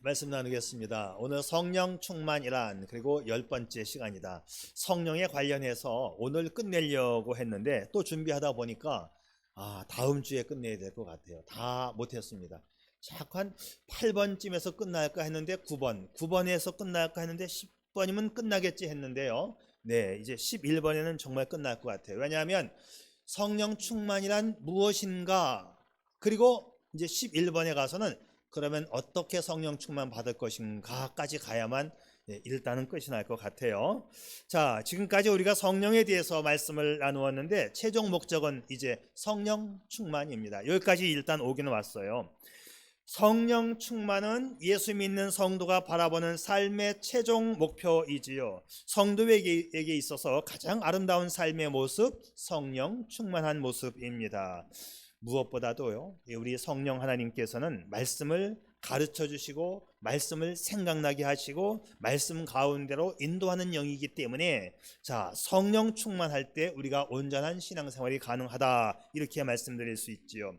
말씀 나누겠습니다. 오늘 성령 충만이란 그리고 10번째 시간이다. 성령에 관련해서 오늘 끝내려고 했는데 또 준비하다 보니까 다음 주에 끝내야 될 것 같아요. 다 못했습니다. 자꾸 한 8번쯤에서 끝날까 했는데 9번에서 끝날까 했는데 10번이면 끝나겠지 했는데요. 네, 이제 11번에는 정말 끝날 것 같아요. 왜냐하면 성령 충만이란 무엇인가, 그리고 이제 11번에 가서는 그러면 어떻게 성령 충만 받을 것인가까지 가야만 일단은 끝이 날 것 같아요. 자, 지금까지 우리가 성령에 대해서 말씀을 나누었는데 최종 목적은 이제 성령 충만입니다. 여기까지 일단 오기는 왔어요. 성령 충만은 예수 믿는 성도가 바라보는 삶의 최종 목표이지요. 성도에게 있어서 가장 아름다운 삶의 모습, 성령 충만한 모습입니다. 무엇보다도요, 우리 성령 하나님께서는 말씀을 가르쳐 주시고 말씀을 생각나게 하시고 말씀 가운데로 인도하는 영이기 때문에, 자, 성령 충만할 때 우리가 온전한 신앙생활이 가능하다, 이렇게 말씀드릴 수 있지요.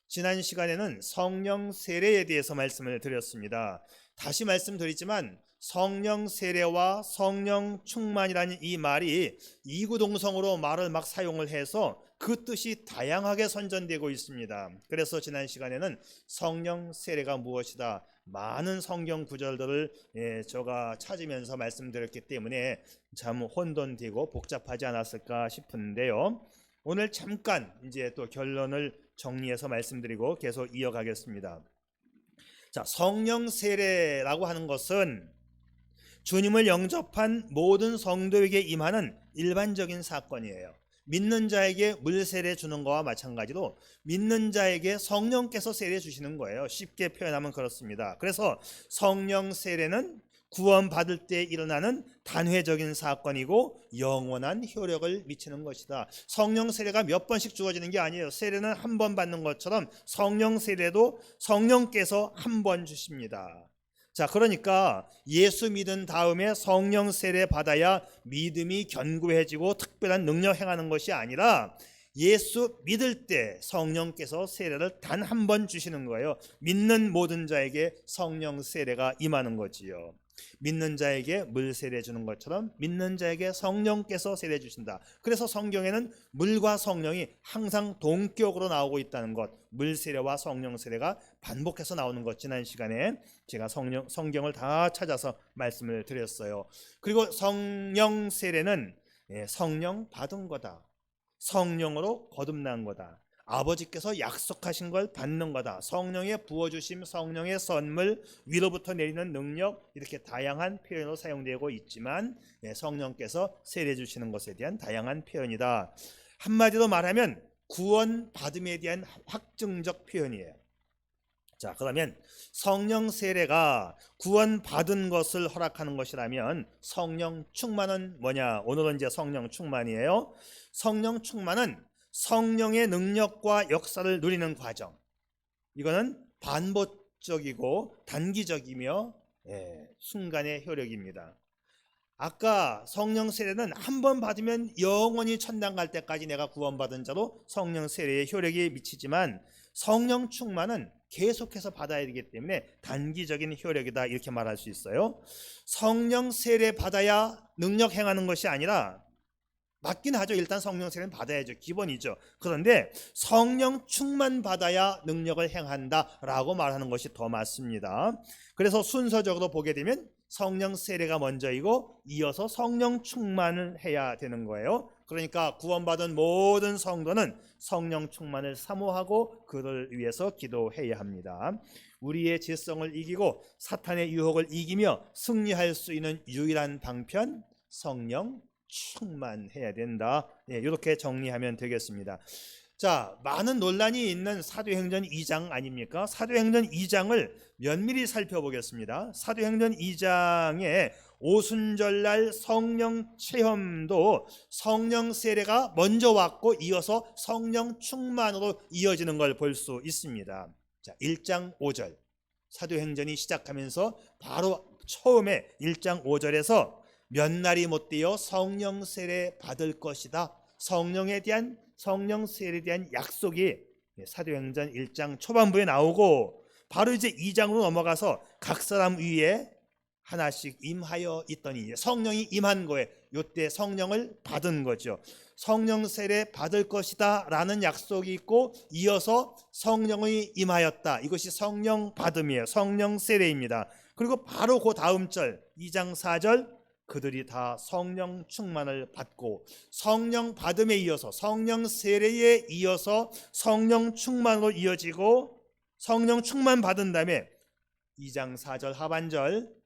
지난 시간에는 성령 세례에 대해서 말씀을 드렸습니다. 다시 말씀드리지만 성령 세례와 성령 충만이라는 이 말이 이구동성으로 말을 막 사용을 해서 그 뜻이 다양하게 선전되고 있습니다. 그래서 지난 시간에는 성령 세례가 무엇이다, 많은 성경 구절들을 제가 찾으면서 말씀드렸기 때문에 참 혼돈되고 복잡하지 않았을까 싶은데요. 오늘 잠깐 이제 또 결론을 정리해서 말씀드리고 계속 이어가겠습니다. 자, 성령 세례라고 하는 것은 주님을 영접한 모든 성도에게 임하는 일반적인 사건이에요. 믿는 자에게 물 세례 주는 거와 마찬가지로 믿는 자에게 성령께서 세례 주시는 거예요. 쉽게 표현하면 그렇습니다. 그래서 성령 세례는 구원받을 때 일어나는 단회적인 사건이고 영원한 효력을 미치는 것이다. 성령 세례가 몇 번씩 주어지는 게 아니에요. 세례는 한 번 받는 것처럼 성령 세례도 성령께서 한 번 주십니다. 자, 그러니까 예수 믿은 다음에 성령 세례 받아야 믿음이 견고해지고 특별한 능력 행하는 것이 아니라 예수 믿을 때 성령께서 세례를 단 한 번 주시는 거예요. 믿는 모든 자에게 성령 세례가 임하는 거지요. 믿는 자에게 물 세례 주는 것처럼 믿는 자에게 성령께서 세례 주신다. 그래서 성경에는 물과 성령이 항상 동격으로 나오고 있다는 것, 물 세례와 성령 세례가 반복해서 나오는 것, 지난 시간에 제가 성경을 다 찾아서 말씀을 드렸어요. 그리고 성령 세례는 성령 받은 거다, 성령으로 거듭난 거다, 아버지께서 약속하신 걸 받는 거다, 성령의 부어주심, 성령의 선물, 위로부터 내리는 능력, 이렇게 다양한 표현으로 사용되고 있지만 성령께서 세례 주시는 것에 대한 다양한 표현이다. 한마디로 말하면 구원받음에 대한 확증적 표현이에요. 자, 그러면 성령 세례가 구원받은 것을 허락하는 것이라면 성령 충만은 뭐냐? 오늘은 이제 성령 충만이에요. 성령 충만은 성령의 능력과 역사를 누리는 과정. 이거는 반복적이고 단기적이며 순간의 효력입니다. 아까 성령 세례는 한 번 받으면 영원히 천당 갈 때까지 내가 구원받은 자로 성령 세례의 효력이 미치지만 성령 충만은 계속해서 받아야 되기 때문에 단기적인 효력이다, 이렇게 말할 수 있어요. 성령 세례 받아야 능력 행하는 것이 아니라, 맞긴 하죠. 일단 성령 세례는 받아야죠. 기본이죠. 그런데 성령 충만 받아야 능력을 행한다라고 말하는 것이 더 맞습니다. 그래서 순서적으로 보게 되면 성령 세례가 먼저이고 이어서 성령 충만을 해야 되는 거예요. 그러니까 구원받은 모든 성도는 성령 충만을 사모하고 그를 위해서 기도해야 합니다. 우리의 죄성을 이기고 사탄의 유혹을 이기며 승리할 수 있는 유일한 방편, 성령 충만해야 된다. 이렇게 정리하면 되겠습니다. 자, 많은 논란이 있는 사도행전 2장 아닙니까? 사도행전 2장을 면밀히 살펴보겠습니다. 사도행전 2장의 오순절날 성령 체험도 성령 세례가 먼저 왔고 이어서 성령 충만으로 이어지는 걸 볼 수 있습니다. 자, 1장 5절 사도행전이 시작하면서 바로 처음에 1장 5절에서 몇 날이 못되어 성령 세례 받을 것이다, 성령에 대한, 성령 세례에 대한 약속이 사도행전 1장 초반부에 나오고, 바로 이제 2장으로 넘어가서 각 사람 위에 하나씩 임하여 있더니 성령이 임한 거에 요때 성령을 받은 거죠. 성령 세례 받을 것이다 라는 약속이 있고 이어서 성령이 임하였다. 이것이 성령 받음이에요. 성령 세례입니다. 그리고 바로 그 다음 절 2장 4절 그들이 다 성령 충만을 받고 성령 받음에 이어서 성령 세례에 이어서 성령 충만으로 이어지고 성령 충만 받은 다음에 2장 4절 하반절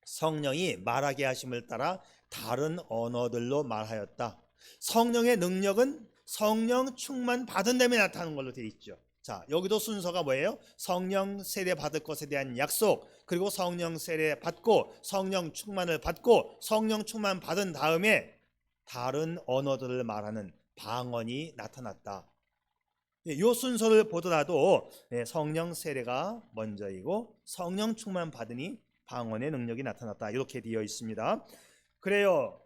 성령이 말하게 하심을 따라 다른 언어들로 말하였다. 성령의 능력은 성령 충만 받은 다음에 나타나는 걸로 되어 있죠. 자, 여기도 순서가 뭐예요? 성령 세례 받을 것에 대한 약속, 그리고 성령 세례 받고 성령 충만을 받고 성령 충만 받은 다음에 다른 언어들을 말하는 방언이 나타났다. 이 순서를 보더라도 성령 세례가 먼저이고 성령 충만 받으니 방언의 능력이 나타났다. 이렇게 되어 있습니다. 그래요.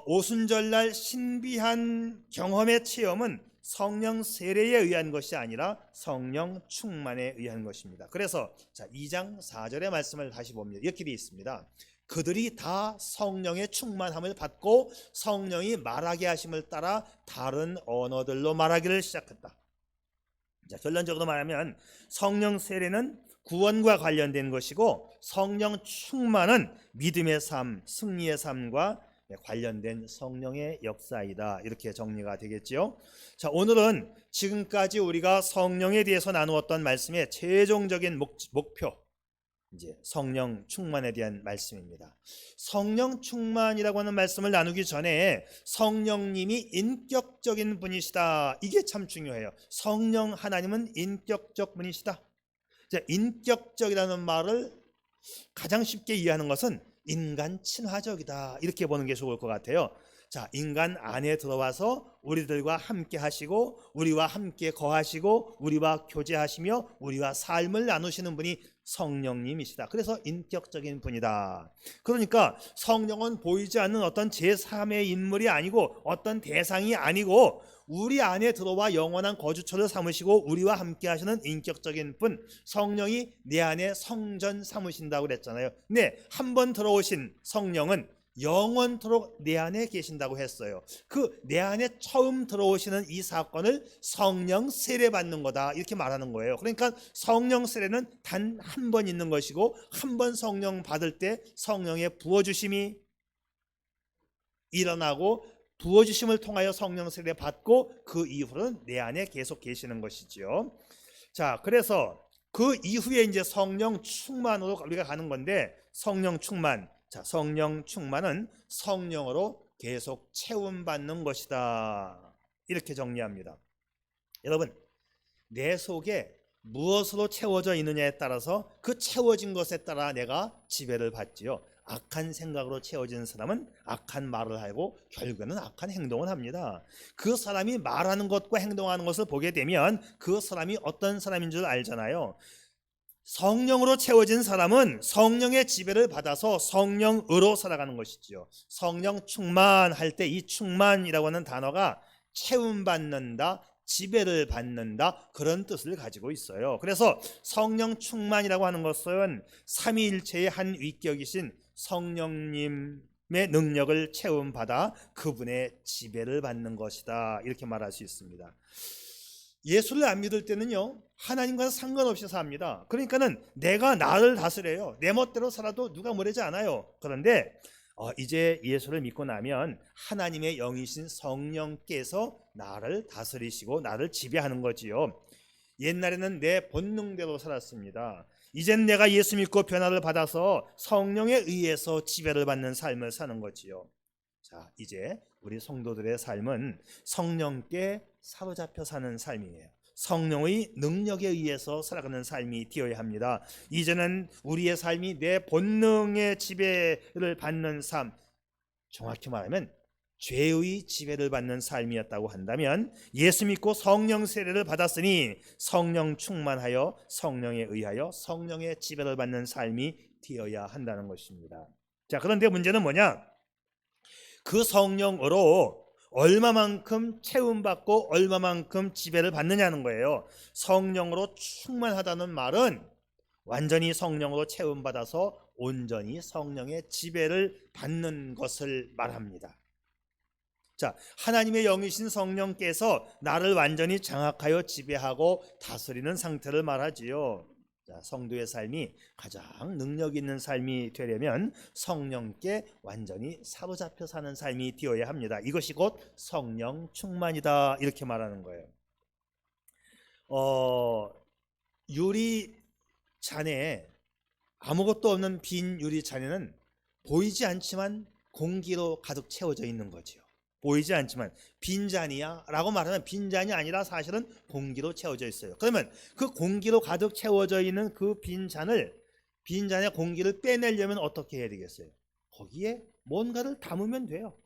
오순절날 신비한 경험의 체험은 성령 세례에 의한 것이 아니라 성령 충만에 의한 것입니다. 그래서 2장 4절의 말씀을 다시 보면 이렇게 되어 있습니다. 그들이 다 성령의 충만함을 받고 성령이 말하게 하심을 따라 다른 언어들로 말하기를 시작했다. 자, 결론적으로 말하면 성령 세례는 구원과 관련된 것이고 성령 충만은 믿음의 삶, 승리의 삶과 관련된 성령의 역사이다. 이렇게 정리가 되겠지요. 자, 오늘은 지금까지 우리가 성령에 대해서 나누었던 말씀의 최종적인 목표, 이제 성령 충만에 대한 말씀입니다. 성령 충만이라고 하는 말씀을 나누기 전에 성령님이 인격적인 분이시다. 이게 참 중요해요. 성령 하나님은 인격적 분이시다. 인격적이라는 말을 가장 쉽게 이해하는 것은 인간 친화적이다. 이렇게 보는 게 좋을 것 같아요. 자, 인간 안에 들어와서 우리들과 함께 하시고 우리와 함께 거하시고 우리와 교제하시며 우리와 삶을 나누시는 분이 성령님이시다. 그래서 인격적인 분이다. 그러니까 성령은 보이지 않는 어떤 제3의 인물이 아니고 어떤 대상이 아니고 우리 안에 들어와 영원한 거주처를 삼으시고 우리와 함께 하시는 인격적인 분, 성령이 내 안에 성전 삼으신다고 그랬잖아요. 네, 한번 들어오신 성령은 영원토록 내 안에 계신다고 했어요. 그 내 안에 처음 들어오시는 이 사건을 성령 세례 받는 거다, 이렇게 말하는 거예요. 그러니까 성령 세례는 단 한 번 있는 것이고 한 번 성령 받을 때 성령의 부어주심이 일어나고 부어주심을 통하여 성령 세례 받고 그 이후로는 내 안에 계속 계시는 것이죠. 자, 그래서 그 이후에 이제 성령 충만으로 우리가 가는 건데, 성령 충만, 자, 성령 충만은 성령으로 계속 채움받는 것이다. 이렇게 정리합니다. 여러분, 내 속에 무엇으로 채워져 있느냐에 따라서 그 채워진 것에 따라 내가 지배를 받지요. 악한 생각으로 채워진 사람은 악한 말을 하고 결국에는 악한 행동을 합니다. 그 사람이 말하는 것과 행동하는 것을 보게 되면 그 사람이 어떤 사람인 줄 알잖아요. 성령으로 채워진 사람은 성령의 지배를 받아서 성령으로 살아가는 것이지요. 성령 충만할 때 이 충만이라고 하는 단어가 채움받는다, 지배를 받는다, 그런 뜻을 가지고 있어요. 그래서 성령 충만이라고 하는 것은 삼위일체의 한 위격이신 성령님의 능력을 채움받아 그분의 지배를 받는 것이다, 이렇게 말할 수 있습니다. 예수를 안 믿을 때는요, 하나님과 상관없이 삽니다. 그러니까는 내가 나를 다스려요. 내 멋대로 살아도 누가 뭐라지 않아요. 그런데 이제 예수를 믿고 나면 하나님의 영이신 성령께서 나를 다스리시고 나를 지배하는 거지요. 옛날에는 내 본능대로 살았습니다. 이젠 내가 예수 믿고 변화를 받아서 성령에 의해서 지배를 받는 삶을 사는 거지요. 자, 이제 우리 성도들의 삶은 성령께 사로잡혀 사는 삶이에요. 성령의 능력에 의해서 살아가는 삶이 되어야 합니다. 이제는 우리의 삶이 내 본능의 지배를 받는 삶, 정확히 말하면 죄의 지배를 받는 삶이었다고 한다면, 예수 믿고 성령 세례를 받았으니 성령 충만하여 성령에 의하여 성령의 지배를 받는 삶이 되어야 한다는 것입니다. 자, 그런데 문제는 뭐냐? 그 성령으로 얼마만큼 채움받고 얼마만큼 지배를 받느냐는 거예요. 성령으로 충만하다는 말은 완전히 성령으로 채움받아서 온전히 성령의 지배를 받는 것을 말합니다. 자, 하나님의 영이신 성령께서 나를 완전히 장악하여 지배하고 다스리는 상태를 말하지요. 자, 성도의 삶이 가장 능력 있는 삶이 되려면 성령께 완전히 사로잡혀 사는 삶이 되어야 합니다. 이것이 곧 성령 충만이다, 이렇게 말하는 거예요. 유리 잔에, 아무것도 없는 빈 유리 잔에는 보이지 않지만 공기로 가득 채워져 있는 거죠. 보이지 않지만 빈잔이야 라고 말하면 빈잔이 아니라 사실은 공기로 채워져 있어요. 그러면 그 공기로 가득 채워져 있는 그 빈잔에 공기를 빼내려면 어떻게 해야 되겠어요? 거기에 뭔가를 담으면 돼요.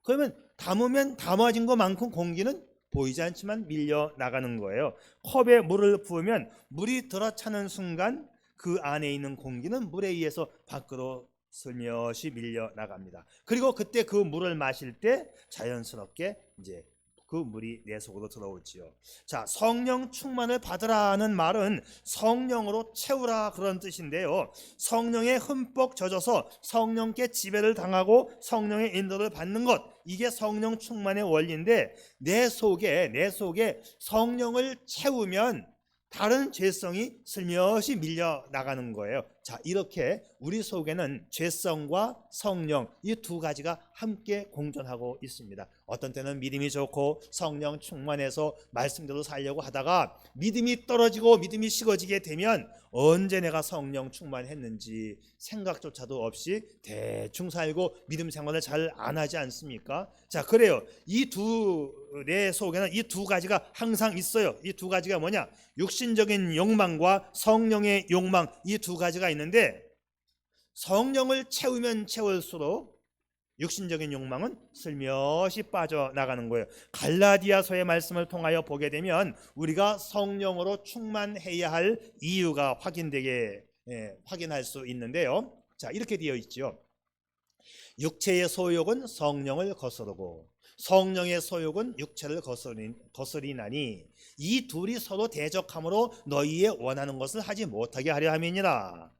그러면 담으면 담아진 것만큼 공기는 보이지 않지만 밀려 나가는 거예요. 컵에 물을 부으면 물이 들어차는 순간 그 안에 있는 공기는 물에 의해서 밖으로 슬며시 밀려 나갑니다. 그리고 그때 그 물을 마실 때 자연스럽게 이제 그 물이 내 속으로 들어오지요. 자, 성령 충만을 받으라는 말은 성령으로 채우라 그런 뜻인데요. 성령에 흠뻑 젖어서 성령께 지배를 당하고 성령의 인도를 받는 것, 이게 성령 충만의 원리인데 내 속에 성령을 채우면 다른 죄성이 슬며시 밀려 나가는 거예요. 자, 이렇게 우리 속에는 죄성과 성령, 이 두 가지가 함께 공존하고 있습니다. 어떤 때는 믿음이 좋고 성령 충만해서 말씀대로 살려고 하다가 믿음이 떨어지고 믿음이 식어지게 되면 언제 내가 성령 충만했는지 생각조차도 없이 대충 살고 믿음 생활을 잘 안 하지 않습니까? 자, 그래요. 내 속에는 이 두 가지가 항상 있어요. 이 두 가지가 뭐냐? 육신적인 욕망과 성령의 욕망, 이 두 가지가 있는데 성령을 채우면 채울수록 육신적인 욕망은 슬며시 빠져나가는 거예요. 갈라디아서의 말씀을 통하여 보게 되면 우리가 성령으로 충만해야 할 이유가 확인할 수 있는데요. 자, 이렇게 되어 있죠. 육체의 소욕은 성령을 거스르고 성령의 소욕은 육체를 거스리나니 이 둘이 서로 대적함으로 너희의 원하는 것을 하지 못하게 하려 함이니라.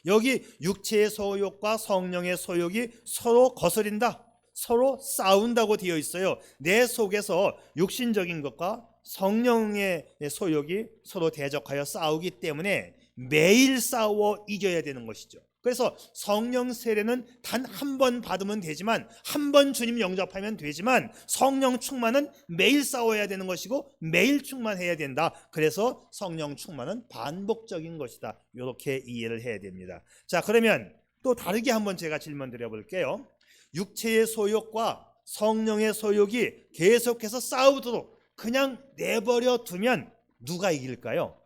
여기 육체의 소욕과 성령의 소욕이 서로 거스린다, 서로 싸운다고 되어 있어요. 내 속에서 육신적인 것과 성령의 소욕이 서로 대적하여 싸우기 때문에 매일 싸워 이겨야 되는 것이죠. 그래서 성령 세례는 단 한 번 받으면 되지만, 한 번 주님 영접하면 되지만, 성령 충만은 매일 싸워야 되는 것이고 매일 충만해야 된다. 그래서 성령 충만은 반복적인 것이다, 이렇게 이해를 해야 됩니다. 자, 그러면 또 다르게 한번 제가 질문 드려볼게요. 육체의 소욕과 성령의 소욕이 계속해서 싸우도록 그냥 내버려 두면 누가 이길까요?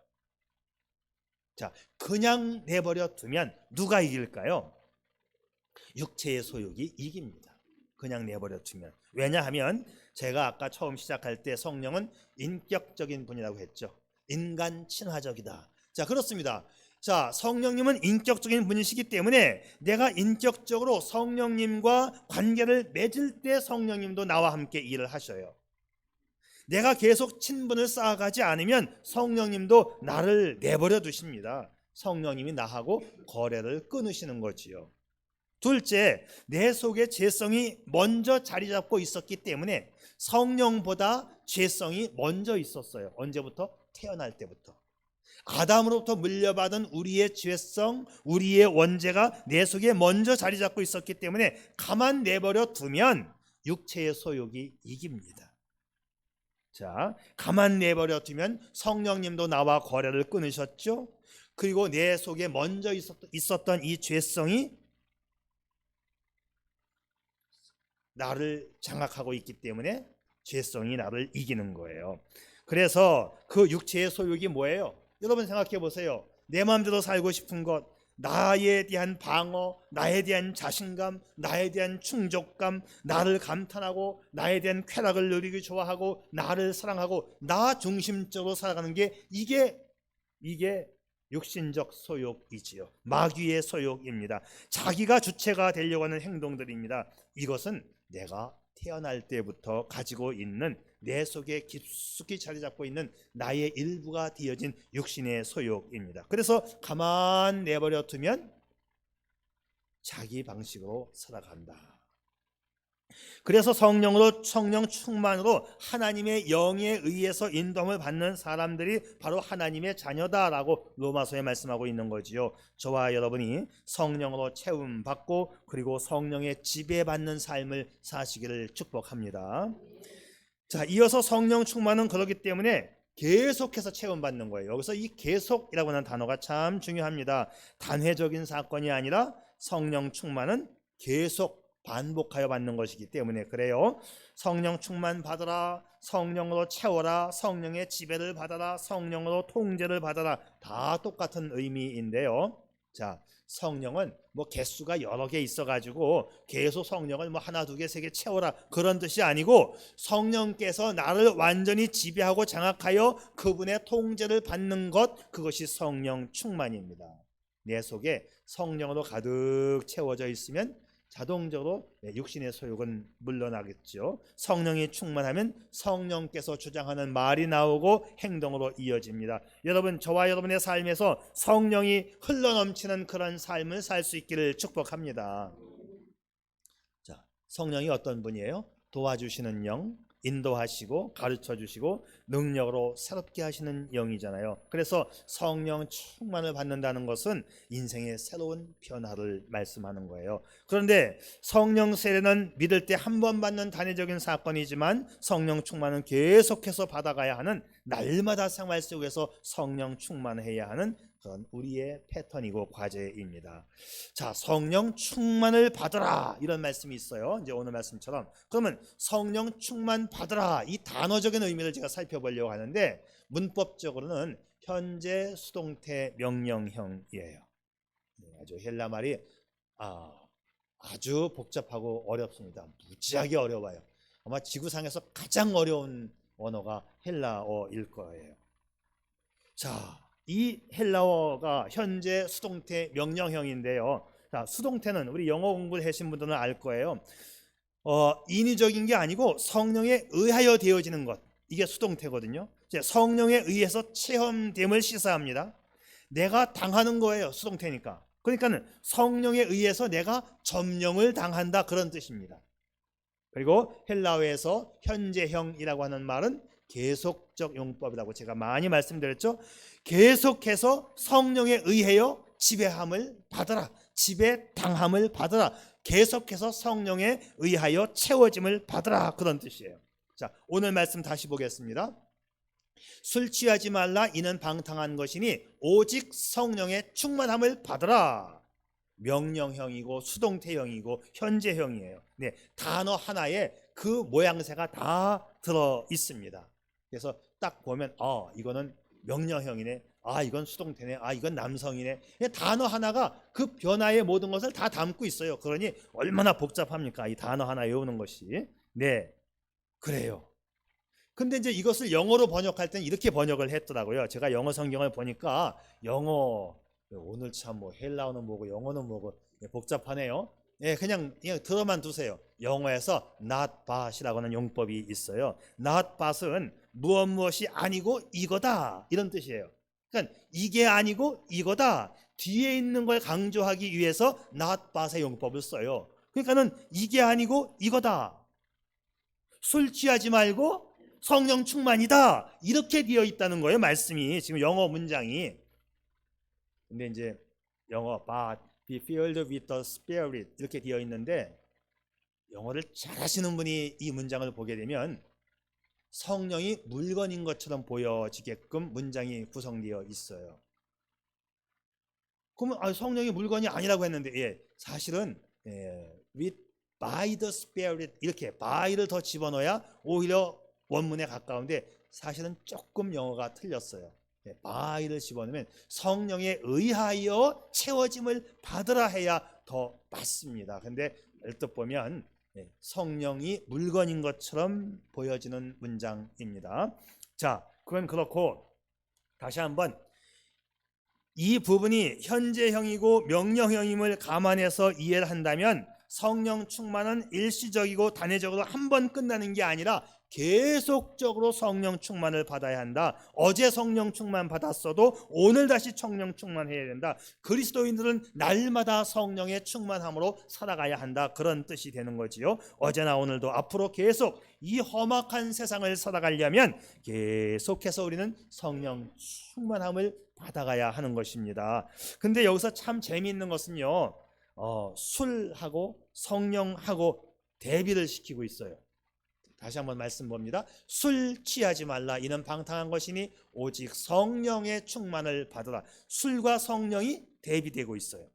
자, 그냥 내버려 두면 누가 이길까요? 육체의 소욕이 이깁니다. 그냥 내버려 두면. 왜냐하면 제가 아까 처음 시작할 때 성령은 인격적인 분이라고 했죠. 인간 친화적이다. 자, 그렇습니다. 자, 성령님은 인격적인 분이시기 때문에 내가 인격적으로 성령님과 관계를 맺을 때 성령님도 나와 함께 일을 하셔요. 내가 계속 친분을 쌓아가지 않으면 성령님도 나를 내버려 두십니다. 성령님이 나하고 거래를 끊으시는 거지요. 둘째, 내 속에 죄성이 먼저 자리 잡고 있었기 때문에 성령보다 죄성이 먼저 있었어요. 언제부터? 태어날 때부터. 아담으로부터 물려받은 우리의 죄성, 우리의 원죄가 내 속에 먼저 자리 잡고 있었기 때문에 가만 내버려 두면 육체의 소욕이 이깁니다. 자, 가만 내버려 두면 성령님도 나와 거래를 끊으셨죠. 그리고 내 속에 먼저 있었던 이 죄성이 나를 장악하고 있기 때문에 죄성이 나를 이기는 거예요. 그래서 그 육체의 소욕이 뭐예요? 여러분 생각해 보세요. 내 마음대로 살고 싶은 것, 나에 대한 방어, 나에 대한 자신감, 나에 대한 충족감, 나를 감탄하고 나에 대한 쾌락을 누리기 좋아하고 나를 사랑하고 나 중심적으로 살아가는 게 이게 육신적 소욕이지요. 마귀의 소욕입니다. 자기가 주체가 되려고 하는 행동들입니다. 이것은 내가 태어날 때부터 가지고 있는 내 속에 깊숙이 자리 잡고 있는 나의 일부가 되어진 육신의 소욕입니다. 그래서 가만 내버려 두면 자기 방식으로 살아간다. 그래서 성령 충만으로 하나님의 영에 의해서 인도함을 받는 사람들이 바로 하나님의 자녀다라고 로마서에 말씀하고 있는 거지요. 저와 여러분이 성령으로 채움 받고 그리고 성령의 지배받는 삶을 사시기를 축복합니다. 자, 이어서 성령 충만은 그렇기 때문에 계속해서 체험받는 거예요. 여기서 이 계속이라고 하는 단어가 참 중요합니다. 단회적인 사건이 아니라 성령 충만은 계속 반복하여 받는 것이기 때문에 그래요. 성령 충만 받으라, 성령으로 채워라, 성령의 지배를 받아라, 성령으로 통제를 받아라. 다 똑같은 의미인데요. 자, 성령은 뭐 개수가 여러 개 있어가지고 계속 성령을 뭐 하나, 두 개, 세 개 채워라 그런 뜻이 아니고 성령께서 나를 완전히 지배하고 장악하여 그분의 통제를 받는 것, 그것이 성령 충만입니다. 내 속에 성령으로 가득 채워져 있으면 자동적으로 육신의 소욕은 물러나겠죠. 성령이 충만하면 성령께서 주장하는 말이 나오고 행동으로 이어집니다. 여러분, 저와 여러분의 삶에서 성령이 흘러넘치는 그런 삶을 살 수 있기를 축복합니다. 자, 성령이 어떤 분이에요? 도와주시는 영, 인도하시고 가르쳐주시고 능력으로 새롭게 하시는 영이잖아요. 그래서 성령 충만을 받는다는 것은 인생의 새로운 변화를 말씀하는 거예요. 그런데 성령 세례는 믿을 때 한 번 받는 단회적인 사건이지만 성령 충만은 계속해서 받아가야 하는, 날마다 생활 속에서 성령 충만해야 하는 그런 우리의 패턴이고 과제입니다. 자, 성령 충만을 받으라 이런 말씀이 있어요. 이제 오늘 말씀처럼. 그러면 성령 충만 받으라 이 단어적인 의미를 제가 살펴보려고 하는데 문법적으로는 현재 수동태 명령형이에요. 아주 헬라 말이 아주 복잡하고 어렵습니다. 무지하게 어려워요. 아마 지구상에서 가장 어려운 언어가 헬라어일 거예요. 자, 이 헬라어가 현재 수동태 명령형인데요. 자, 수동태는 우리 영어 공부를 하신 분들은 알 거예요. 인위적인 게 아니고 성령에 의하여 되어지는 것, 이게 수동태거든요. 성령에 의해서 체험됨을 시사합니다. 내가 당하는 거예요, 수동태니까. 그러니까 성령에 의해서 내가 점령을 당한다 그런 뜻입니다. 그리고 헬라어에서 현재형이라고 하는 말은 계속적 용법이라고 제가 많이 말씀드렸죠. 계속해서 성령에 의하여 지배함을 받아라, 지배당함을 받아라, 계속해서 성령에 의하여 채워짐을 받아라 그런 뜻이에요. 자, 오늘 말씀 다시 보겠습니다. 술 취하지 말라, 이는 방탕한 것이니 오직 성령의 충만함을 받아라. 명령형이고 수동태형이고 현재형이에요. 네, 단어 하나에 그 모양새가 다 들어 있습니다. 그래서 딱 보면 이거는 명령형이네, 이건 수동태네, 이건 남성이네. 단어 하나가 그 변화의 모든 것을 다 담고 있어요. 그러니 얼마나 복잡합니까, 이 단어 하나 외우는 것이. 네, 그래요. 근데 이제 이것을 영어로 번역할 때는 이렇게 번역을 했더라고요. 제가 영어 성경을 보니까 영어, 오늘 참 뭐 헬라어는 뭐고 영어는 뭐고 복잡하네요. 그냥 들어만 두세요. 영어에서 not but이라고 하는 용법이 있어요. not but은 무엇이 아니고 이거다 이런 뜻이에요. 그러니까 이게 아니고 이거다, 뒤에 있는 걸 강조하기 위해서 not but의 용법을 써요. 그러니까는 이게 아니고 이거다, 술 취하지 말고 성령 충만이다, 이렇게 되어 있다는 거예요, 말씀이. 지금 영어 문장이. 근데 이제 영어 but be filled with the Spirit 이렇게 되어 있는데, 영어를 잘하시는 분이 이 문장을 보게 되면 성령이 물건인 것처럼 보여지게끔 문장이 구성되어 있어요. 그러면 성령이 물건이 아니라고 했는데, 사실은 with by the Spirit 이렇게 by를 더 집어넣어야 오히려 원문에 가까운데 사실은 조금 영어가 틀렸어요. by를 집어넣으면 성령에 의하여 채워짐을 받으라 해야 더 맞습니다. 근데 얼뜻 보면 성령이 물건인 것처럼 보여지는 문장입니다. 자, 그건 그렇고 다시 한번 이 부분이 현재형이고 명령형임을 감안해서 이해를 한다면 성령 충만은 일시적이고 단회적으로 한 번 끝나는 게 아니라 계속적으로 성령 충만을 받아야 한다. 어제 성령 충만 받았어도 오늘 다시 성령 충만해야 된다. 그리스도인들은 날마다 성령의 충만함으로 살아가야 한다. 그런 뜻이 되는 거지요. 어제나 오늘도 앞으로 계속 이 험악한 세상을 살아가려면 계속해서 우리는 성령 충만함을 받아가야 하는 것입니다. 근데 여기서 참 재미있는 것은요, 술하고 성령하고 대비를 시키고 있어요. 다시 한번 말씀 봅니다. 술 취하지 말라. 이는 방탕한 것이니 오직 성령의 충만을 받으라. 술과 성령이 대비되고 있어요.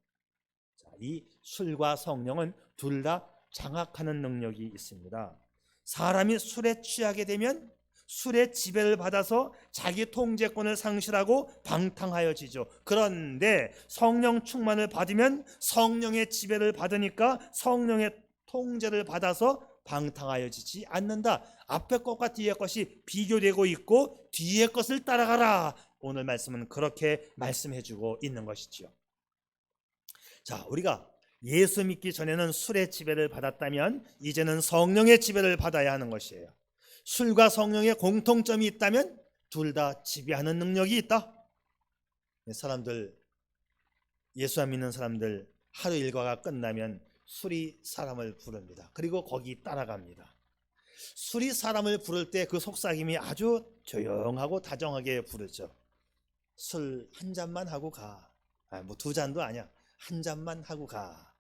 자, 이 술과 성령은 둘 다 장악하는 능력이 있습니다. 사람이 술에 취하게 되면 술의 지배를 받아서 자기 통제권을 상실하고 방탕하여지죠. 그런데 성령 충만을 받으면 성령의 지배를 받으니까 성령의 통제를 받아서 방탕하여지지 않는다. 앞에 것과 뒤에 것이 비교되고 있고 뒤에 것을 따라가라. 오늘 말씀은 그렇게 말씀해주고 있는 것이지요. 자, 우리가 예수 믿기 전에는 술의 지배를 받았다면 이제는 성령의 지배를 받아야 하는 것이에요. 술과 성령의 공통점이 있다면 둘 다 지배하는 능력이 있다. 사람들, 예수 안 믿는 사람들 하루 일과가 끝나면 술이 사람을 부릅니다. 그리고 거기 따라갑니다. 술이 사람을 부를 때 그 속삭임이 아주 조용하고 다정하게 부르죠. 술 한 잔만 하고 가. 뭐 두 잔도 아니야. 한 잔만 하고 가.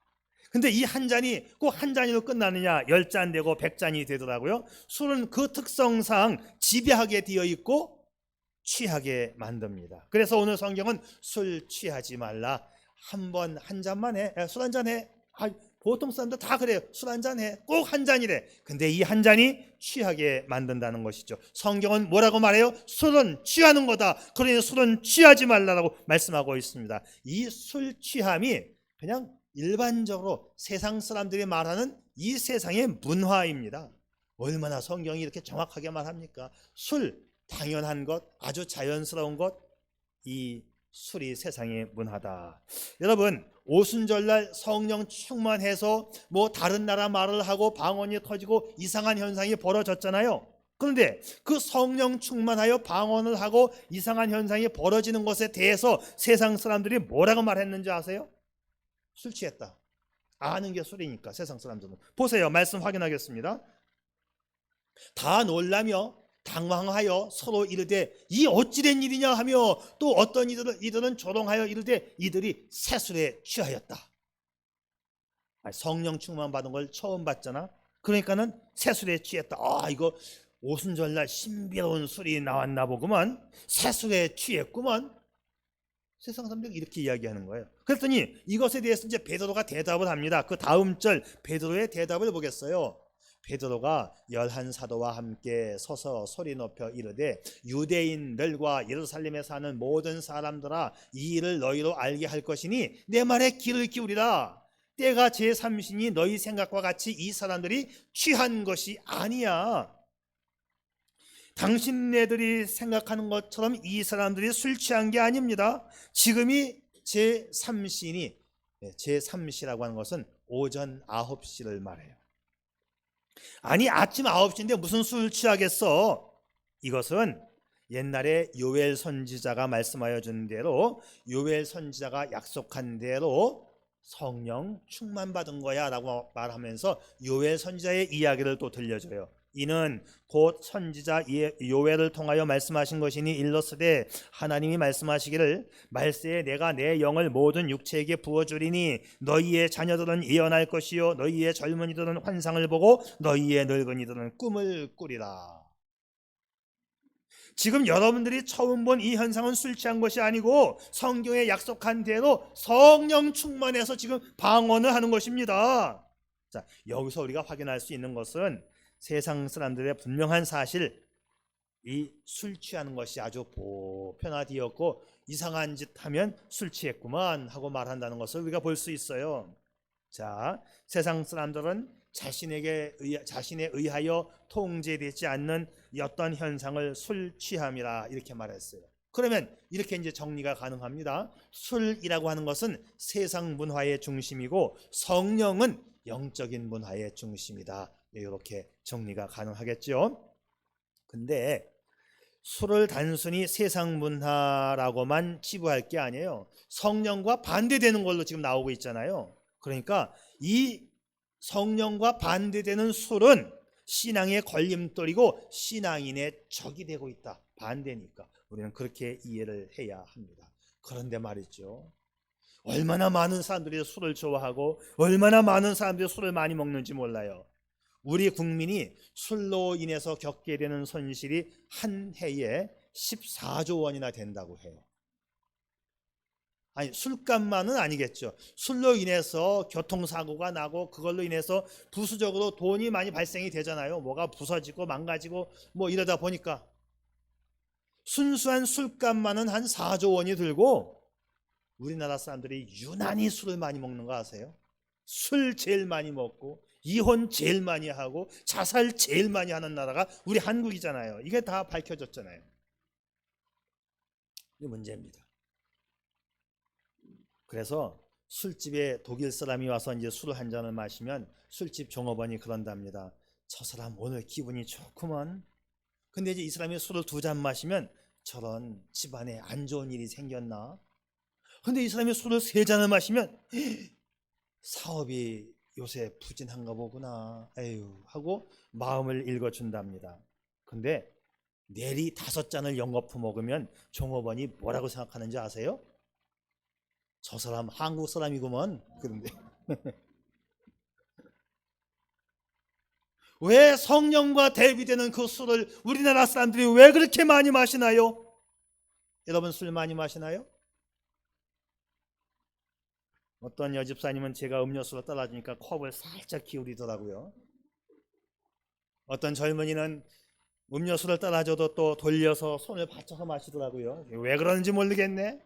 근데 이 한 잔이 꼭 한 잔으로 끝나느냐? 10잔 되고 100잔이 되더라고요. 술은 그 특성상 지배하게 되어 있고 취하게 만듭니다. 그래서 오늘 성경은 술 취하지 말라. 한 잔만 해. 술 한 잔 해. 보통 사람들 다 그래요. 술 한 잔 해. 꼭 한 잔이래. 근데 이 한 잔이 취하게 만든다는 것이죠. 성경은 뭐라고 말해요? 술은 취하는 거다. 그러니 술은 취하지 말라라고 말씀하고 있습니다. 이 술 취함이 그냥 일반적으로 세상 사람들이 말하는 이 세상의 문화입니다. 얼마나 성경이 이렇게 정확하게 말합니까? 술, 당연한 것, 아주 자연스러운 것, 이 술이 세상의 문화다. 여러분, 오순절날 성령 충만해서 뭐 다른 나라 말을 하고 방언이 터지고 이상한 현상이 벌어졌잖아요. 그런데 그 성령 충만하여 방언을 하고 이상한 현상이 벌어지는 것에 대해서 세상 사람들이 뭐라고 말했는지 아세요? 술 취했다. 아는 게 술이니까 세상 사람들은. 보세요. 말씀 확인하겠습니다. 다 놀라며 당황하여 서로 이르되 이 어찌된 일이냐 하며 또 어떤 이들은 조롱하여 이르되 이들이 새술에 취하였다. 성령 충만 받은 걸 처음 봤잖아. 그러니까는 새술에 취했다. 이거 오순절날 신비로운 술이 나왔나 보구만. 새술에 취했구만. 세상 사람들이 이렇게 이야기하는 거예요. 그랬더니 이것에 대해서 이제 베드로가 대답을 합니다. 그 다음 절 베드로의 대답을 보겠어요. 베드로가 11 사도와 함께 서서 소리 높여 이르되 유대인들과 예루살렘에 사는 모든 사람들아 이 일을 너희로 알게 할 것이니 내 말에 귀를 기울이라. 때가 제3신이 너희 생각과 같이 이 사람들이 취한 것이 아니야. 당신네들이 생각하는 것처럼 이 사람들이 술 취한 게 아닙니다. 지금이 제3시니, 제3시라고 하는 것은 오전 9시를 말해요. 아니 아침 9시인데 무슨 술 취하겠어? 이것은 옛날에 요엘 선지자가 말씀하여 준 대로 요엘 선지자가 약속한 대로 성령 충만 받은 거야 라고 말하면서 요엘 선지자의 이야기를 또 들려줘요. 이는 곧 선지자 요엘을 통하여 말씀하신 것이니 일러스되 하나님이 말씀하시기를 말세에 내가 내 영을 모든 육체에게 부어주리니 너희의 자녀들은 예언할 것이요 너희의 젊은이들은 환상을 보고 너희의 늙은이들은 꿈을 꾸리라. 지금 여러분들이 처음 본 이 현상은 술 취한 것이 아니고 성경에 약속한 대로 성령 충만해서 지금 방언을 하는 것입니다. 자, 여기서 우리가 확인할 수 있는 것은 세상 사람들의 분명한 사실, 이 술 취하는 것이 아주 보편화되었고 이상한 짓 하면 술 취했구만 하고 말한다는 것을 우리가 볼 수 있어요. 자, 세상 사람들은 자신에 의하여 통제되지 않는 어떤 현상을 술 취함이라 이렇게 말했어요. 그러면 이렇게 이제 정리가 가능합니다. 술이라고 하는 것은 세상 문화의 중심이고 성령은 영적인 문화의 중심이다. 이렇게 정리가 가능하겠죠. 근데 술을 단순히 세상 문화라고만 치부할 게 아니에요. 성령과 반대되는 걸로 지금 나오고 있잖아요. 그러니까 이 성령과 반대되는 술은 신앙의 걸림돌이고 신앙인의 적이 되고 있다. 반대니까 우리는 그렇게 이해를 해야 합니다. 그런데 말이죠, 얼마나 많은 사람들이 술을 좋아하고 얼마나 많은 사람들이 술을 많이 먹는지 몰라요. 우리 국민이 술로 인해서 겪게 되는 손실이 한 해에 14조 원이나 된다고 해요. 아니, 술값만은 아니겠죠. 술로 인해서 교통사고가 나고 그걸로 인해서 부수적으로 돈이 많이 발생이 되잖아요. 뭐가 부서지고 망가지고 뭐 이러다 보니까 순수한 술값만은 한 4조 원이 들고, 우리나라 사람들이 유난히 술을 많이 먹는 거 아세요? 술 제일 많이 먹고 이혼 제일 많이 하고 자살 제일 많이 하는 나라가 우리 한국이잖아요. 이게 다 밝혀졌잖아요. 이게 문제입니다. 그래서 술집에 독일 사람이 와서 이제 술을 한 잔을 마시면 술집 종업원이 그런답니다. 저 사람 오늘 기분이 좋구먼. 근데 이제 이 사람이 술을 2잔 마시면 저런 집안에 안 좋은 일이 생겼나? 근데 이 사람이 술을 3잔을 마시면 사업이 요새 부진한가 보구나, 에휴 하고 마음을 읽어준답니다. 근데 내리 5잔을 연거푸 먹으면 종업원이 뭐라고 생각하는지 아세요? 저 사람 한국 사람이구먼. 그런데 왜 성령과 대비되는 그 술을 우리나라 사람들이 왜 그렇게 많이 마시나요? 여러분 술 많이 마시나요? 어떤 여집사님은 제가 음료수로 따라주니까 컵을 살짝 기울이더라고요. 어떤 젊은이는 음료수를 따라줘도 또 돌려서 손을 받쳐서 마시더라고요. 왜 그러는지 모르겠네.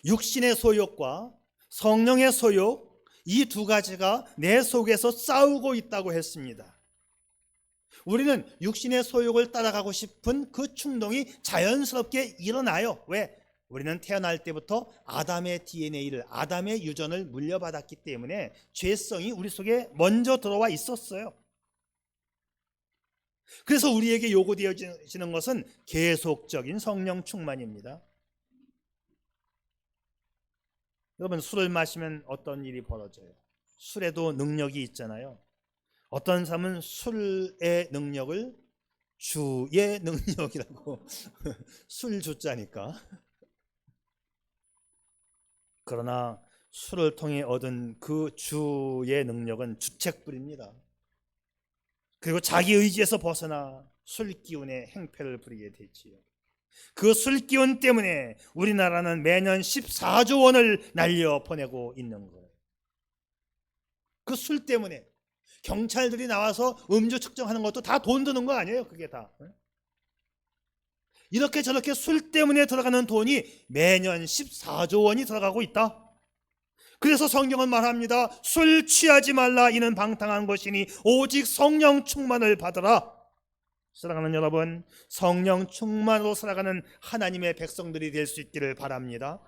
육신의 소욕과 성령의 소욕, 이 2가지가 내 속에서 싸우고 있다고 했습니다. 우리는 육신의 소욕을 따라가고 싶은 그 충동이 자연스럽게 일어나요. 왜? 우리는 태어날 때부터 아담의 DNA를, 아담의 유전을 물려받았기 때문에 죄성이 우리 속에 먼저 들어와 있었어요. 그래서 우리에게 요구되어지는 것은 계속적인 성령 충만입니다. 여러분 술을 마시면 어떤 일이 벌어져요? 술에도 능력이 있잖아요. 어떤 사람은 술의 능력을 주의 능력이라고 술 주자니까. 그러나 술을 통해 얻은 그 주의 능력은 주책불입니다. 그리고 자기 의지에서 벗어나 술 기운의 행패를 부리게 되지요. 그 술 기운 때문에 우리나라는 매년 14조 원을 날려 보내고 있는 거예요. 그 술 때문에 경찰들이 나와서 음주 측정하는 것도 다 돈 드는 거 아니에요? 그게 다. 이렇게 저렇게 술 때문에 들어가는 돈이 매년 14조 원이 들어가고 있다. 그래서 성경은 말합니다. 술 취하지 말라. 이는 방탕한 것이니 오직 성령 충만을 받으라. 사랑하는 여러분, 성령 충만으로 살아가는 하나님의 백성들이 될 수 있기를 바랍니다.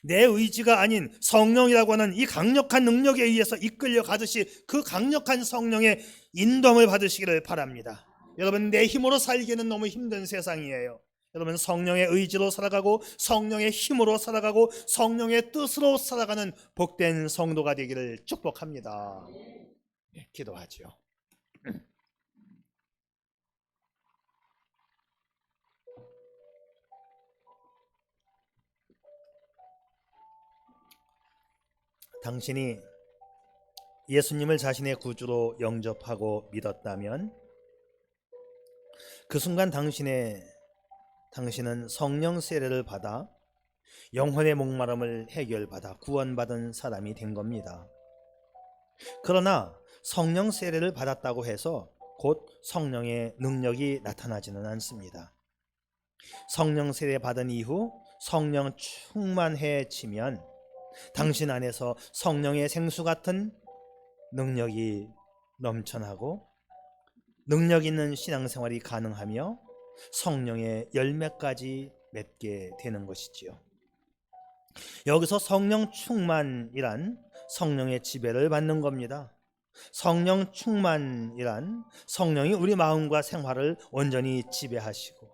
내 의지가 아닌 성령이라고 하는 이 강력한 능력에 의해서 이끌려 가듯이 그 강력한 성령의 인도함을 받으시기를 바랍니다. 여러분, 내 힘으로 살기에는 너무 힘든 세상이에요. 여러분, 성령의 의지로 살아가고 성령의 힘으로 살아가고 성령의 뜻으로 살아가는 복된 성도가 되기를 축복합니다. 네, 기도하죠. 당신이 예수님을 자신의 구주로 영접하고 믿었다면 그 순간 당신은 성령 세례를 받아 영혼의 목마름을 해결받아 구원받은 사람이 된 겁니다. 그러나 성령 세례를 받았다고 해서 곧 성령의 능력이 나타나지는 않습니다. 성령 세례 받은 이후 성령 충만해지면 당신 안에서 성령의 생수 같은 능력이 넘쳐나고 능력 있는 신앙생활이 가능하며 성령의 열매까지 맺게 되는 것이지요. 여기서 성령 충만이란 성령의 지배를 받는 겁니다. 성령 충만이란 성령이 우리 마음과 생활을 온전히 지배하시고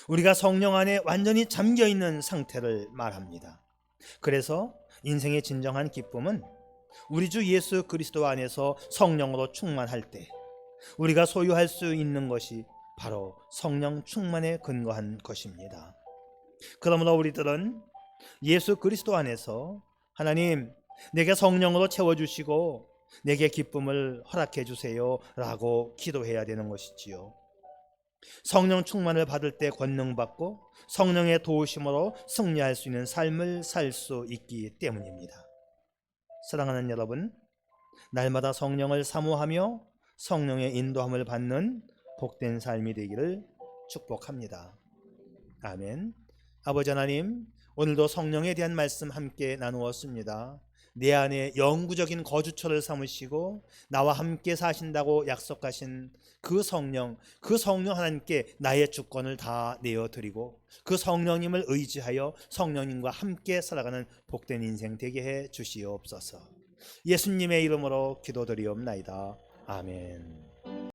우리가 성령 안에 완전히 잠겨 있는 상태를 말합니다. 그래서 인생의 진정한 기쁨은 우리 주 예수 그리스도 안에서 성령으로 충만할 때 우리가 소유할 수 있는 것이 바로 성령 충만에 근거한 것입니다. 그러므로 우리들은 예수 그리스도 안에서 하나님 내게 성령으로 채워주시고 내게 기쁨을 허락해 주세요 라고 기도해야 되는 것이지요. 성령 충만을 받을 때 권능받고 성령의 도우심으로 승리할 수 있는 삶을 살 수 있기 때문입니다. 사랑하는 여러분, 날마다 성령을 사모하며 성령의 인도함을 받는 복된 삶이 되기를 축복합니다. 아멘. 아버지 하나님, 오늘도 성령에 대한 말씀 함께 나누었습니다. 내 안에 영구적인 거주처를 삼으시고 나와 함께 사신다고 약속하신 그 성령 하나님께 나의 주권을 다 내어드리고 그 성령님을 의지하여 성령님과 함께 살아가는 복된 인생 되게 해 주시옵소서. 예수님의 이름으로 기도드리옵나이다. 아멘.